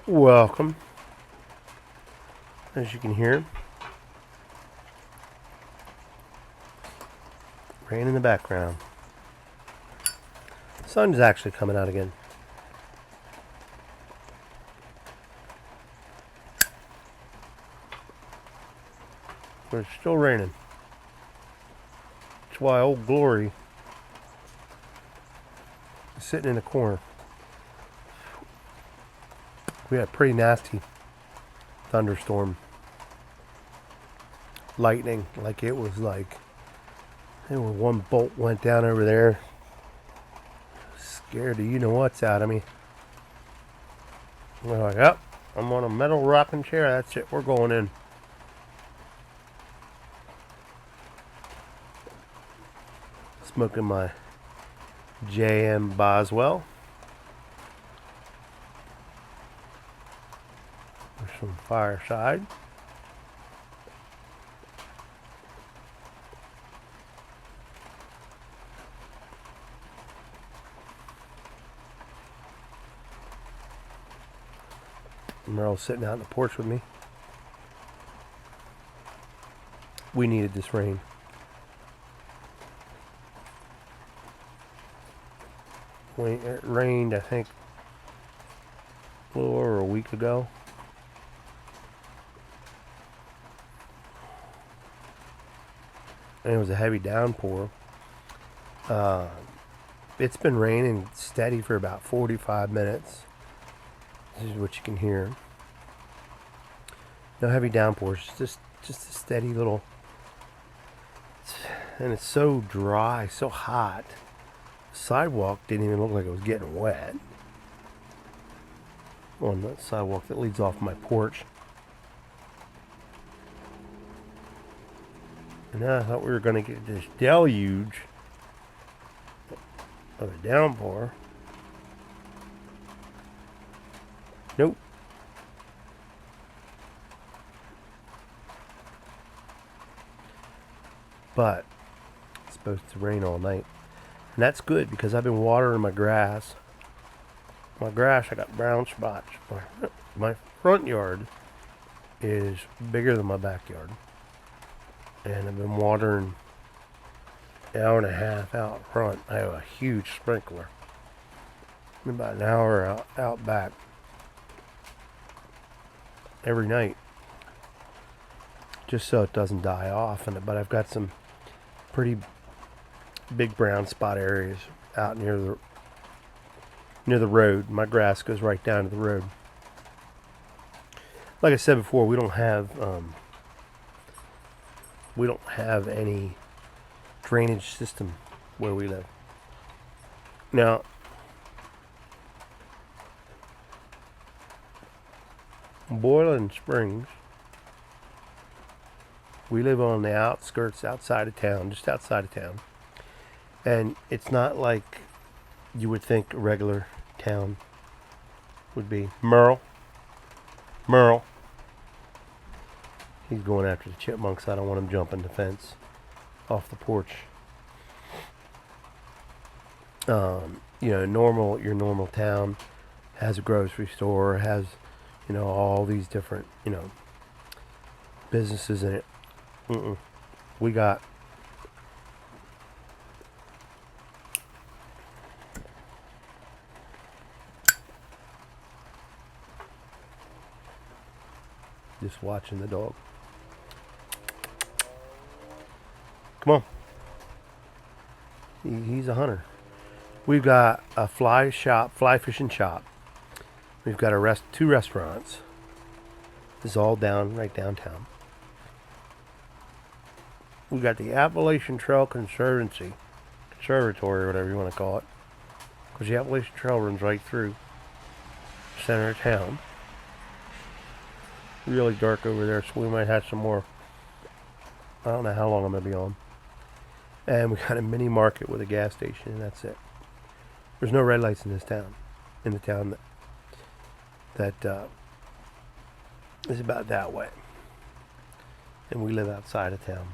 Welcome. As you can hear, rain in the background. The sun is actually coming out again. But it's still raining. That's why Old Glory is sitting in the corner. We had a pretty nasty thunderstorm. Lightning, one bolt went down over there. Scared the you-know-what's out of me. We're like, yep, I'm on a metal rocking chair. That's it. We're going in. Smoking my J.M. Boswell. There's some fireside. Merle's sitting out on the porch with me. We needed this rain. It rained, I think, a little over a week ago. And it was a heavy downpour. It's been raining steady for about 45 minutes. This is what you can hear. No heavy downpours, just a steady little. And it's so dry, so hot. The sidewalk didn't even look like it was getting wet. On the sidewalk that leads off my porch. And now I thought we were going to get this deluge of a downpour. Nope. But it's supposed to rain all night. And that's good because I've been watering my grass. My grass, I got brown spots. My front yard is bigger than my backyard. And I've been watering an hour and a half out front. I have a huge sprinkler. About an hour out back. Every night. Just so it doesn't die off. But I've got some pretty big brown spot areas out near the road. My grass goes right down to the road. Like I said before, we don't have any drainage system where we live. Now, Boiling Springs, we live on the outskirts outside of town, just outside of town. And it's not like you would think a regular town would be. Merle. He's going after the chipmunks. I don't want him jumping the fence off the porch. Your normal town has a grocery store, has, all these different, businesses in it. We got just watching the dog. Come on. He's a hunter. We've got a fly fishing shop. We've got two restaurants. This is all right downtown. We've got the Appalachian Trail Conservatory, whatever you want to call it. Because the Appalachian Trail runs right through the center of town. Really dark over there, so we might have some more. I don't know how long I'm going to be on. And we got a mini market with a gas station, and that's it. There's no red lights in this town. In the town that is about that way. And we live outside of town.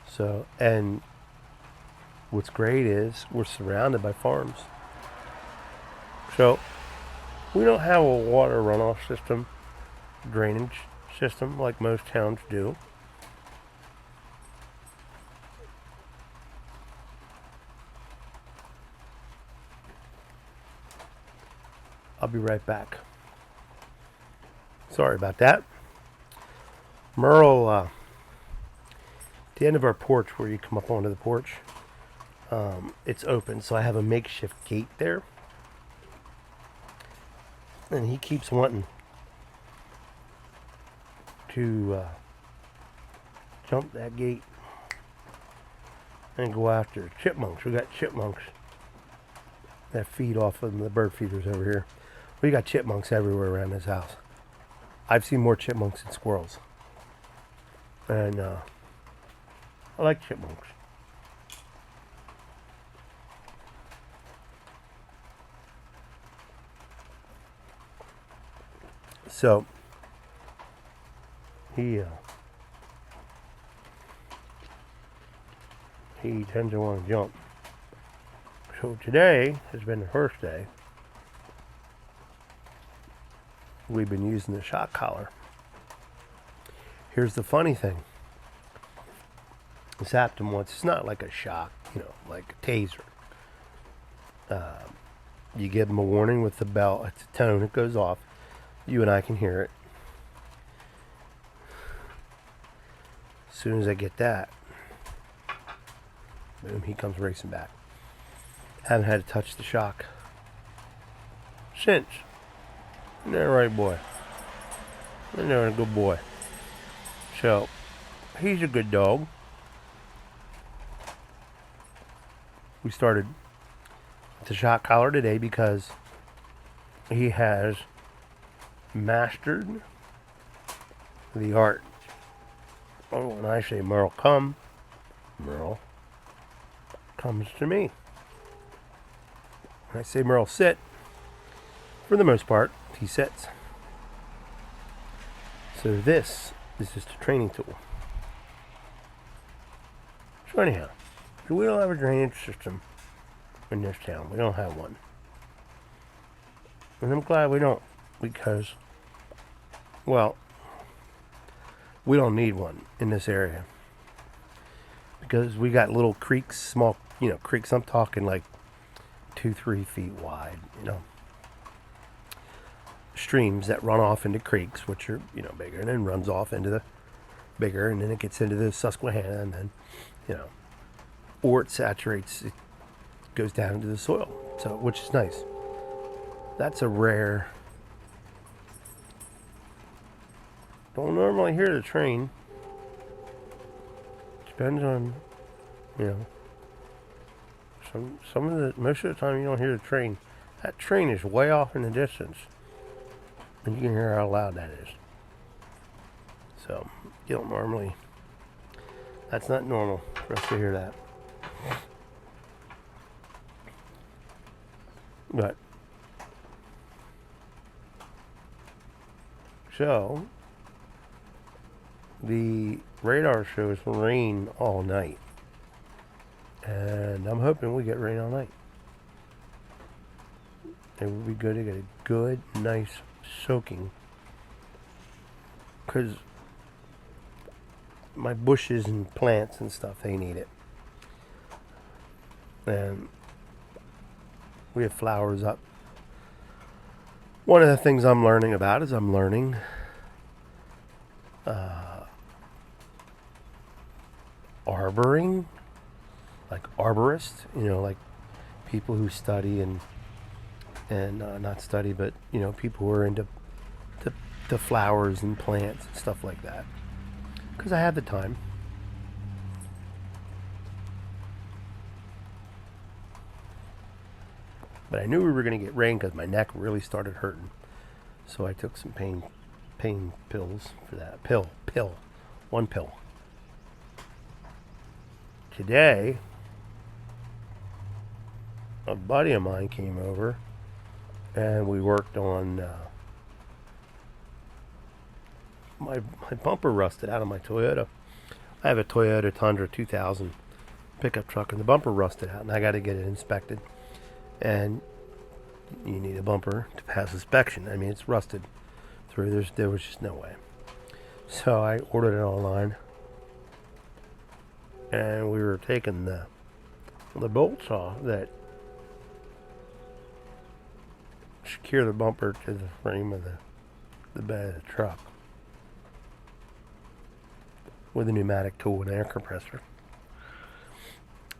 So, and what's great is we're surrounded by farms. So, We don't have a water runoff system, drainage system like most towns do. I'll be right back. Sorry about that. Merle, at the end of our porch where you come up onto the porch, it's open, so I have a makeshift gate there. And he keeps wanting to jump that gate and go after chipmunks. We got chipmunks that feed off of the bird feeders over here. We got chipmunks everywhere around this house. I've seen more chipmunks than squirrels. And I like chipmunks. So he tends to want to jump. So today has been the first day we've been using the shock collar. Here's the funny thing. This happened once. It's not like a shock, like a taser. You give them a warning with the bell. It's a tone. It goes off. You and I can hear it. As soon as I get that, boom, he comes racing back. Haven't had to touch the shock since. Isn't that right, boy? Isn't that a good boy? So, he's a good dog. We started the shock collar today because he has mastered the art. Oh, when I say Merle come, Merle comes to me. When I say Merle sit, for the most part, he sits. So this is just a training tool. So anyhow, we don't have a drainage system in this town. We don't have one. And I'm glad we don't, because, well, we don't need one in this area. Because we got little creeks, small, creeks. I'm talking like 2-3 feet wide, streams that run off into creeks, which are, bigger, and then runs off into the bigger, and then it gets into the Susquehanna, and then, or it saturates, it goes down into the soil, so, which is nice. That's a rare. Don't normally hear the train. Depends on, most of the time you don't hear the train. That train is way off in the distance. And you can hear how loud that is. So, you don't normally, that's not normal for us to hear that. But, so, the radar shows rain all night. And I'm hoping we get rain all night. It would be good to get a good, nice soaking. Because my bushes and plants and stuff, they need it. And we have flowers up. One of the things I'm learning about is I'm learning arboring, like arborists, like people who study and not study, but people who are into the flowers and plants and stuff like that. Because I have the time. But I knew we were going to get rain because my neck really started hurting. So I took some pain pills for that. One pill. Today, a buddy of mine came over and we worked on my bumper rusted out of my Toyota. I have a Toyota Tundra 2000 pickup truck and the bumper rusted out and I got to get it inspected. And You need a bumper to pass inspection. I mean, it's rusted through. There was just no way. So I ordered it online, and we were taking the bolts off that secure the bumper to the frame of the bed of the truck with a pneumatic tool and air compressor.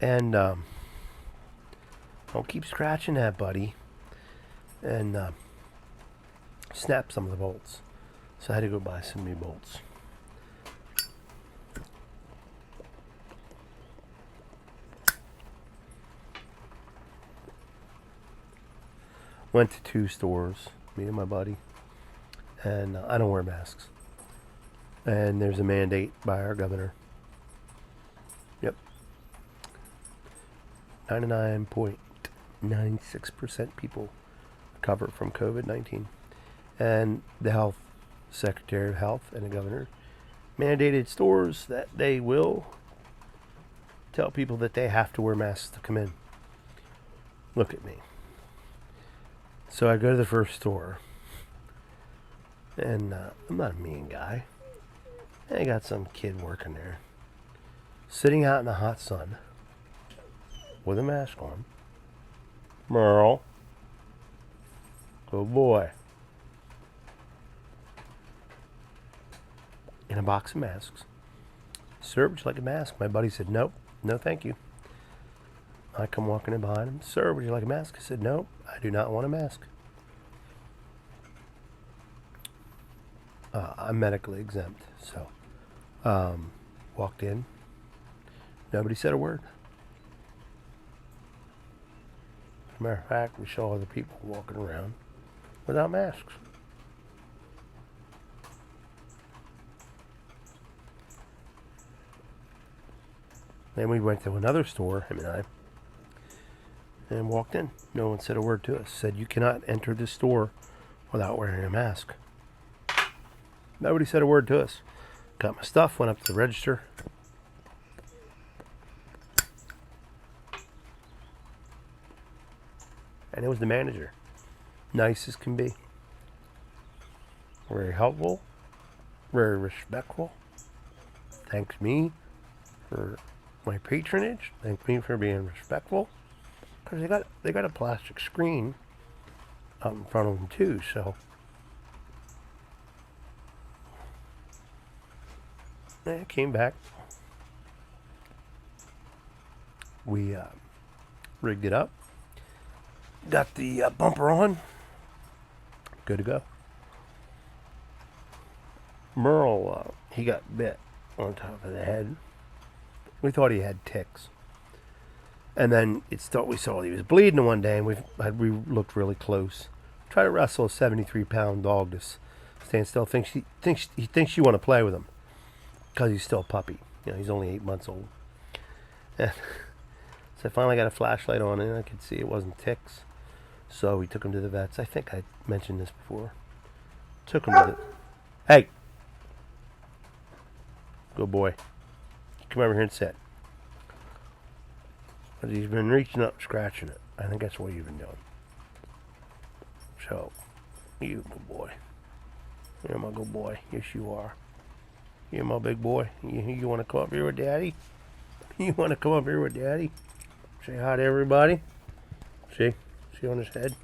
And I'll keep scratching that, buddy, and snap some of the bolts. So I had to go buy some new bolts. Went to 2 stores, me and my buddy, and I don't wear masks. And there's a mandate by our governor. Yep. 99.96% people recover from COVID-19. And the health secretary of health and the governor mandated stores that they will tell people that they have to wear masks to come in. Look at me. So I go to the first store, and I'm not a mean guy. I got some kid working there, sitting out in the hot sun with a mask on. Merle, good boy. In a box of masks. Sir, would you like a mask? My buddy said, nope, no thank you. I come walking in behind him. Sir, would you like a mask? I said, no, I do not want a mask. I'm medically exempt, so walked in. Nobody said a word. As a matter of fact, we saw other people walking around without masks. Then we went to another store, him and I, and walked in. No one said a word to us. Said, you cannot enter this store without wearing a mask. Nobody said a word to us. Got my stuff, went up to the register. And it was the manager. Nice as can be. Very helpful. Very respectful. Thanks me for my patronage. Thank me for being respectful. Because they got a plastic screen out in front of them too, so I came back. We rigged it up. Got the bumper on. Good to go. Merle, he got bit on top of the head. We thought he had ticks. And then we saw he was bleeding one day, and we looked really close. Try to wrestle a 73-pound dog to stand still. He thinks you want to play with him because he's still a puppy. You know, he's only 8 months old. And so I finally got a flashlight on, and I could see it wasn't ticks. So we took him to the vets. I think I mentioned this before. Took him to the... Hey! Good boy. Come over here and sit. But he's been reaching up, scratching it. I think that's what you've been doing. So, you good boy. You're my good boy. Yes, you are. You're my big boy. You want to come up here with Daddy? You want to come up here with Daddy? Say hi to everybody. See on his head?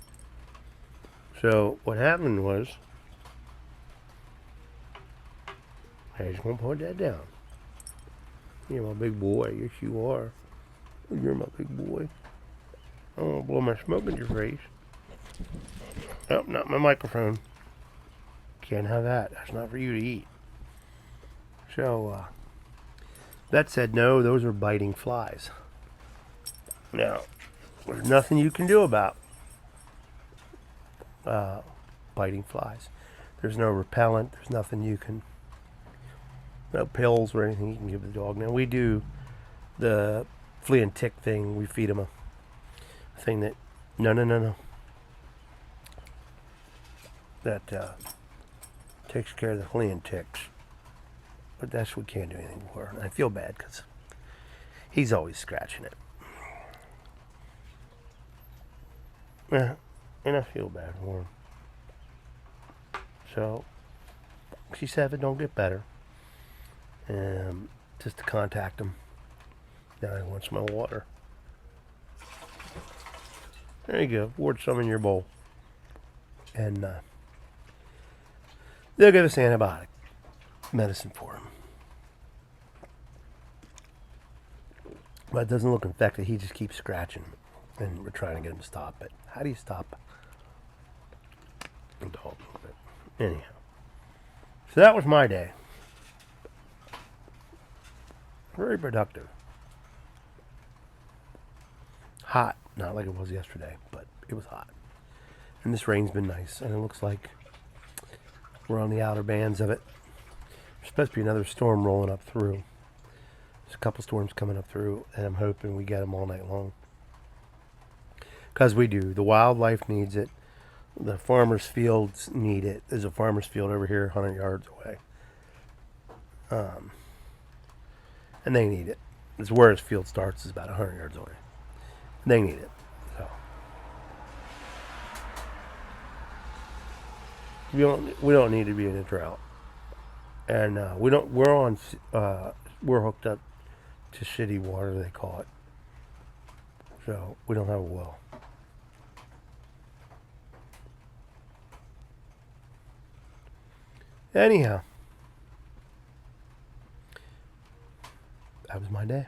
So, what happened was, I just want to put that down. You're my big boy. Yes, you are. You're my big boy. I don't want to blow my smoke in your face. Oh, not my microphone. Can't have that. That's not for you to eat. So, that said, no, those are biting flies. Now, there's nothing you can do about biting flies. There's no repellent. There's nothing you can... No pills or anything you can give the dog. Now, we do the flea and tick thing. We feed him a thing that... No. That takes care of the flea and ticks. But we can't do anything for. And I feel bad because he's always scratching it. and I feel bad for him. So she said if it don't get better, just to contact him. Now he wants my water. There you go. Pour some in your bowl. And they'll give us antibiotic medicine for him. But it doesn't look infected. He just keeps scratching. And we're trying to get him to stop it. How do you stop a dog movement? Anyhow. So that was my day. Very productive. Hot. Not like it was yesterday, but it was hot. And this rain's been nice. And it looks like we're on the outer bands of it. There's supposed to be another storm rolling up through. There's a couple storms coming up through, and I'm hoping we get them all night long. Because we do. The wildlife needs it. The farmers' fields need it. There's a farmer's field over here 100 yards away. And they need it. It's where his field starts is about 100 yards away. They need it. So we don't need to be in a drought. And we're hooked up to shitty water, they call it. So we don't have a well. Anyhow, that was my day.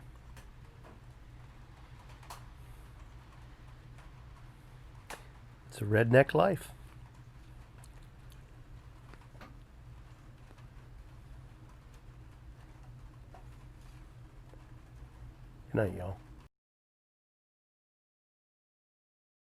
It's a redneck life. Good night, y'all.